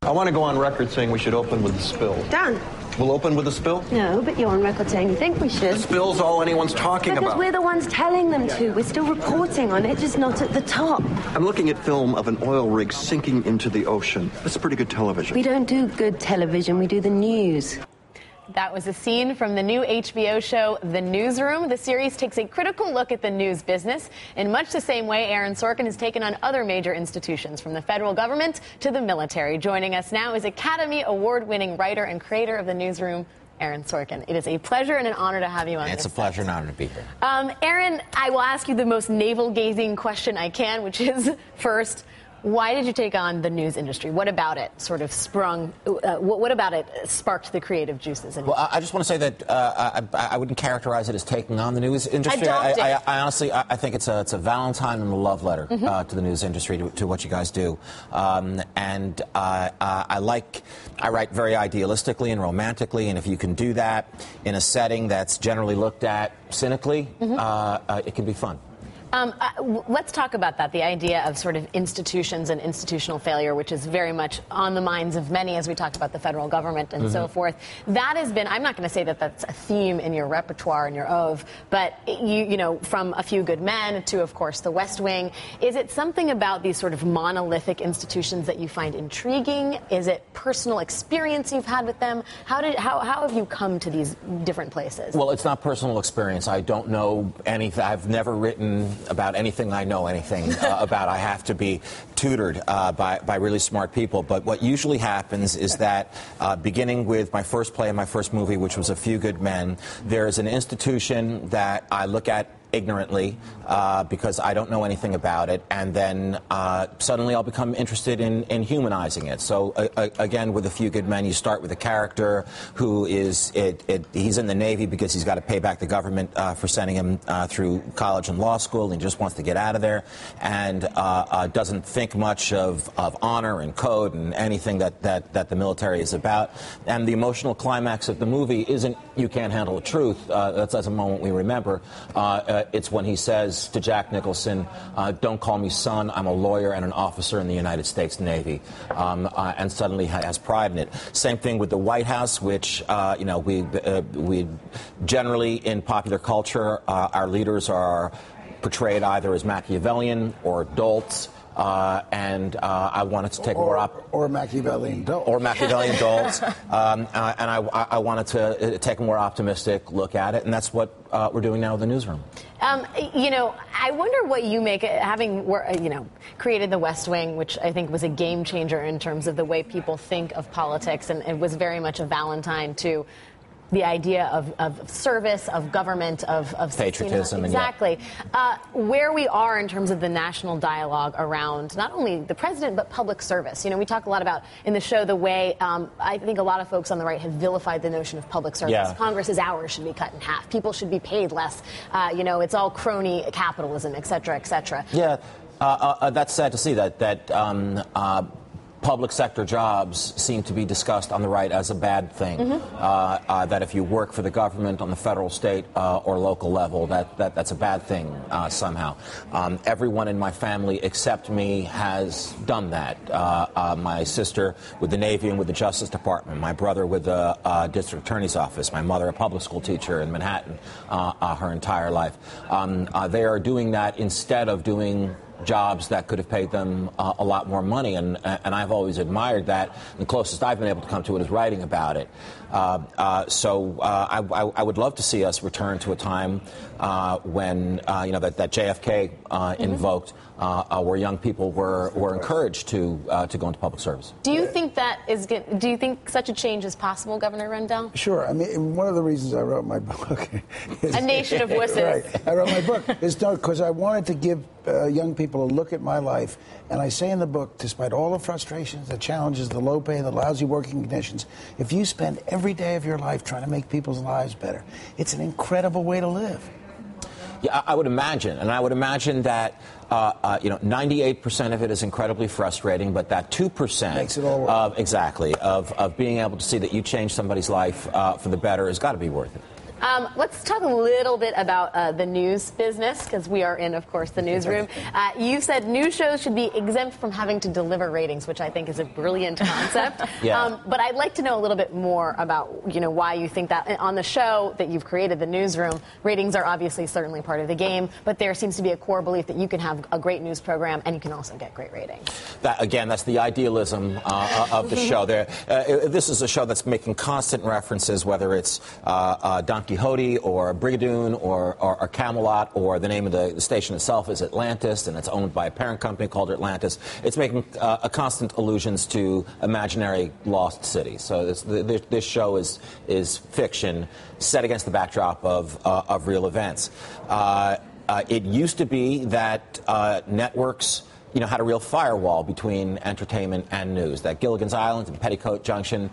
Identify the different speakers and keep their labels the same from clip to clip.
Speaker 1: I want to go on record saying we should open with the spill.
Speaker 2: Done.
Speaker 1: We'll open with the spill?
Speaker 2: No, but you're on record saying you think we should.
Speaker 1: The spill's all anyone's talking about.
Speaker 2: Because we're the ones telling them to. We're still reporting on it, just not at the top.
Speaker 1: I'm looking at film of an oil rig sinking into the ocean. That's pretty good television.
Speaker 2: We don't do good television, we do the news.
Speaker 3: That was a scene from the new HBO show, The Newsroom. The series takes a critical look at the news business in much the same way Aaron Sorkin has taken on other major institutions, from the federal government to the military. Joining us now is Academy Award-winning writer and creator of The Newsroom, Aaron Sorkin. It is a pleasure and an honor to have you on.
Speaker 4: It's a pleasure and honor to be here.
Speaker 3: Aaron, I will ask you the most navel-gazing question I can, which is, first, why did you take on the news industry? What about it sort of what about it sparked the creative juices in you?
Speaker 4: Well, I just want to say that I wouldn't characterize it as taking on the news industry. I honestly think it's a Valentine and a love letter to the news industry, to what you guys do. And I write very idealistically and romantically, and if you can do that in a setting that's generally looked at cynically, it can be fun.
Speaker 3: Let's talk about that, the idea of sort of institutions and institutional failure, which is very much on the minds of many as we talked about the federal government and so forth. That has been, I'm not going to say that that's a theme in your repertoire and your oeuvre, but you know, from A Few Good Men to, of course, The West Wing, is it something about these sort of monolithic institutions that you find intriguing? Is it personal experience you've had with them? How have you come to these different places?
Speaker 4: Well, it's not personal experience. I don't know anything. I've never written about anything I know anything about. I have to be tutored by really smart people. But what usually happens is that beginning with my first play and my first movie, which was A Few Good Men, there's an institution that I look at ignorantly because I don't know anything about it, and then suddenly I'll become interested in humanizing it. So again, with A Few Good Men, you start with a character who is he's in the Navy because he's got to pay back the government for sending him through college and law school, and he just wants to get out of there, and doesn't think much of honor and code and anything that the military is about. And the emotional climax of the movie isn't "you can't handle the truth." That's a moment we remember. It's when he says to Jack Nicholson, "Don't call me son. I'm a lawyer and an officer in the United States Navy," and suddenly has pride in it. Same thing with the White House, which we generally in popular culture, our leaders are portrayed either as Machiavellian or dolts. And I wanted to take
Speaker 5: or Machiavellian dolts.
Speaker 4: Or Machiavellian dolts. And I wanted to take a more optimistic look at it, and that's what we're doing now with The Newsroom.
Speaker 3: You know, I wonder what you make, having created The West Wing, which I think was a game changer in terms of the way people think of politics, and it was very much a Valentine to the idea of service, of government, of
Speaker 4: patriotism.
Speaker 3: Exactly. Where we are in terms of the national dialogue around not only the president, but public service. You know, we talk a lot about, in the show, the way I think a lot of folks on the right have vilified the notion of public service.
Speaker 4: Yeah.
Speaker 3: Congress's hours should be cut in half. People should be paid less. It's all crony capitalism, et cetera, et cetera.
Speaker 4: Yeah, that's sad to see that public sector jobs seem to be discussed on the right as a bad thing. That if you work for the government on the federal, state, or local level, that's a bad thing somehow. Everyone in my family except me has done that. My sister with the Navy and with the Justice Department, my brother with the District Attorney's Office, my mother a public school teacher in Manhattan her entire life. They are doing that instead of doing jobs that could have paid them a lot more money, and I've always admired that. The closest I've been able to come to it is writing about it. So I would love to see us return to a time when that JFK invoked, where young people were encouraged to go into public service.
Speaker 3: Do you think do you think such a change is possible, Governor Rendell?
Speaker 5: Sure. I mean, one of the reasons I wrote my book is
Speaker 3: A Nation of Wusses.
Speaker 5: Right. I wrote my book is because I wanted to give young people a look at my life, and I say in the book, despite all the frustrations, the challenges, the low pay, the lousy working conditions, if you spend every day of your life trying to make people's lives better, it's an incredible way to live.
Speaker 4: Yeah, I would imagine, and I would imagine that 98% of it is incredibly frustrating, but that 2%
Speaker 5: makes it all worth
Speaker 4: of being able to see that you changed somebody's life for the better has got to be worth it.
Speaker 3: Let's talk a little bit about the news business, because we are in, of course, the newsroom. You said news shows should be exempt from having to deliver ratings, which I think is a brilliant concept. But I'd like to know a little bit more about, why you think that. On the show that you've created, the newsroom, ratings are obviously certainly part of the game, but there seems to be a core belief that you can have a great news program and you can also get great ratings.
Speaker 4: That's the idealism of the show. This is a show that's making constant references, whether it's Don Quixote or Brigadoon or Camelot, or the name of the station itself is Atlantis, and it's owned by a parent company called Atlantis. It's making constant allusions to imaginary lost cities. So this show is fiction set against the backdrop of real events. It used to be that networks had a real firewall between entertainment and news. That Gilligan's Island and Petticoat Junction,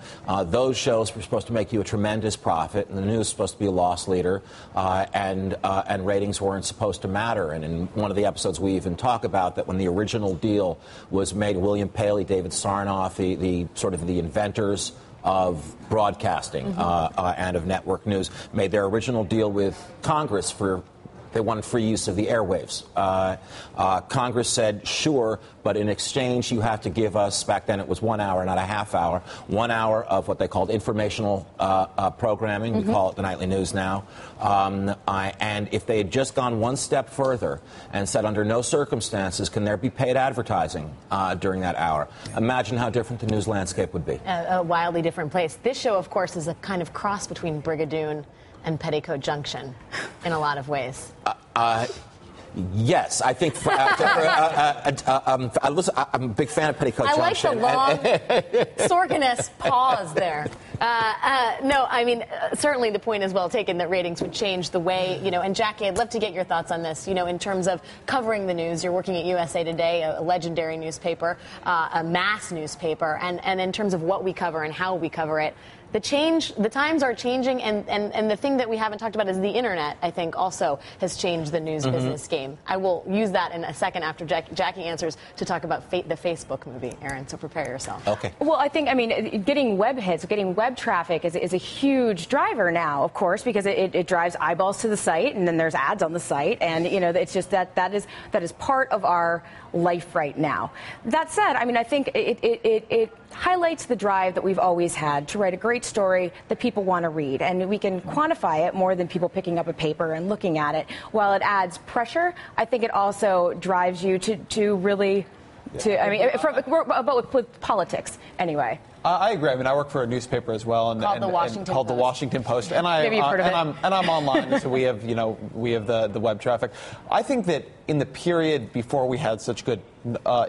Speaker 4: those shows were supposed to make you a tremendous profit, and the news was supposed to be a loss leader, and ratings weren't supposed to matter. And in one of the episodes, we even talk about that when the original deal was made, William Paley, David Sarnoff, the sort of the inventors of broadcasting and of network news, made their original deal with Congress they wanted free use of the airwaves. Congress said, sure, but in exchange, you have to give us, back then it was 1 hour, not a half hour, 1 hour of what they called informational programming. We call it the nightly news now. And if they had just gone one step further and said, under no circumstances can there be paid advertising during that hour, imagine how different the news landscape would be.
Speaker 3: A wildly different place. This show, of course, is a kind of cross between Brigadoon and Petticoat Junction in a lot of ways.
Speaker 4: Yes, I think. I'm a big fan of Petticoat Junction.
Speaker 3: I like the long Sorkin-esque pause there. No, I mean, certainly the point is well taken that ratings would change the way, and Jackie, I'd love to get your thoughts on this, in terms of covering the news. You're working at USA Today, a legendary newspaper, a mass newspaper, and in terms of what we cover and how we cover it. The times are changing, and the thing that we haven't talked about is the internet, I think, also has changed the news business game. I will use that in a second after Jackie answers to talk about the Facebook movie, Aaron, so prepare yourself.
Speaker 4: Okay.
Speaker 6: Well, I think, getting web hits, getting web traffic is a huge driver now, of course, because it drives eyeballs to the site, and then there's ads on the site, and, it's just that is part of our life right now. That said, I think it highlights the drive that we've always had to write a great story that people want to read, and we can quantify it more than people picking up a paper and looking at it. While it adds pressure, I think it also drives you to really, with politics anyway.
Speaker 7: I agree. I work for a newspaper as well,
Speaker 3: called the Washington
Speaker 7: Post, and I'm online, so we have the web traffic. I think that in the period before we had such good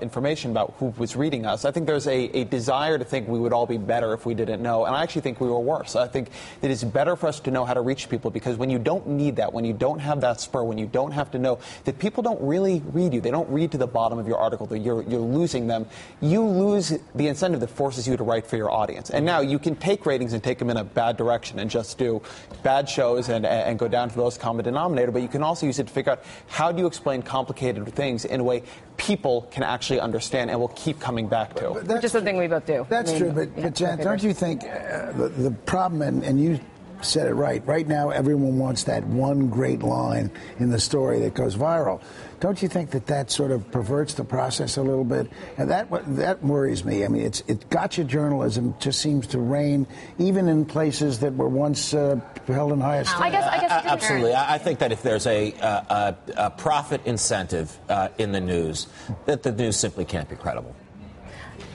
Speaker 7: information about who was reading us, I think there's a desire to think we would all be better if we didn't know, and I actually think we were worse. I think that it's better for us to know how to reach people, because when you don't need that, when you don't have that spur, when you don't have to know that people don't really read you, they don't read to the bottom of your article, that you're losing them, you lose the incentive that forces you to write for your audience. And now you can take ratings and take them in a bad direction and just do bad shows and go down to the lowest common denominator, but you can also use it to figure out how do you explain complicated things in a way people can actually understand and will keep coming back to.
Speaker 6: Which is something we both do.
Speaker 5: That's true, but Jan, don't you think the problem, and you said it right now everyone wants that one great line in the story that goes viral. Don't you think that sort of perverts the process a little bit? And that worries me. It gotcha journalism just seems to reign even in places that were once held in high esteem.
Speaker 6: I guess
Speaker 4: absolutely. I think that if there's a profit incentive in the news, that the news simply can't be credible.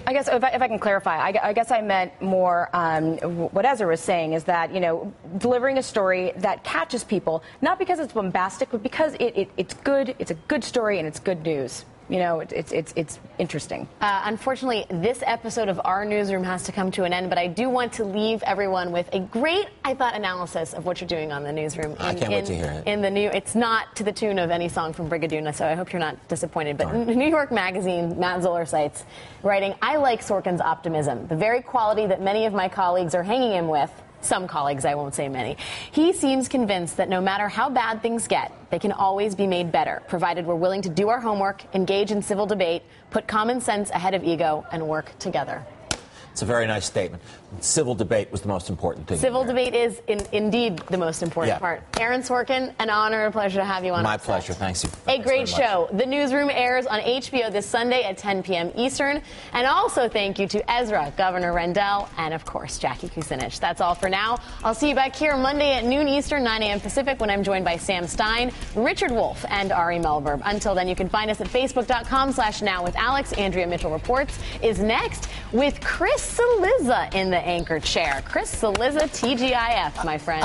Speaker 6: I guess if I can clarify, I guess I meant more what Ezra was saying is that, delivering a story that catches people, not because it's bombastic, but because it's good, it's a good story, and it's good news. It's interesting.
Speaker 3: Unfortunately, this episode of our newsroom has to come to an end, but I do want to leave everyone with a great, I thought, analysis of what you're doing on the newsroom.
Speaker 4: I can't wait to hear it.
Speaker 3: It's not to the tune of any song from Brigadoon, so I hope you're not disappointed. But New York Magazine, Matt Zoller cites, writing, "I like Sorkin's optimism, the very quality that many of my colleagues are hanging him with." Some colleagues, I won't say many. He seems convinced that no matter how bad things get, they can always be made better, provided we're willing to do our homework, engage in civil debate, put common sense ahead of ego, and work together.
Speaker 4: It's a very nice statement. Civil debate was the most important thing.
Speaker 3: Civil debate is indeed the most important
Speaker 4: Yeah.
Speaker 3: part. Aaron Sorkin, an honor, a pleasure to have you on.
Speaker 4: My
Speaker 3: our set.
Speaker 4: pleasure. Thanks you.
Speaker 3: A
Speaker 4: Thanks
Speaker 3: great
Speaker 4: very much.
Speaker 3: show. The Newsroom airs on HBO this Sunday at 10 p.m. Eastern. And also thank you to Ezra, Governor Rendell, and of course, Jackie Kucinich. That's all for now. I'll see you back here Monday at noon Eastern, 9 a.m. Pacific, when I'm joined by Sam Stein, Richard Wolff, and Ari Melberg. Until then, you can find us at facebook.com/nowwithalex. Andrea Mitchell Reports is next with Chris Cillizza in the anchor chair. Chris Cillizza, TGIF, my friend.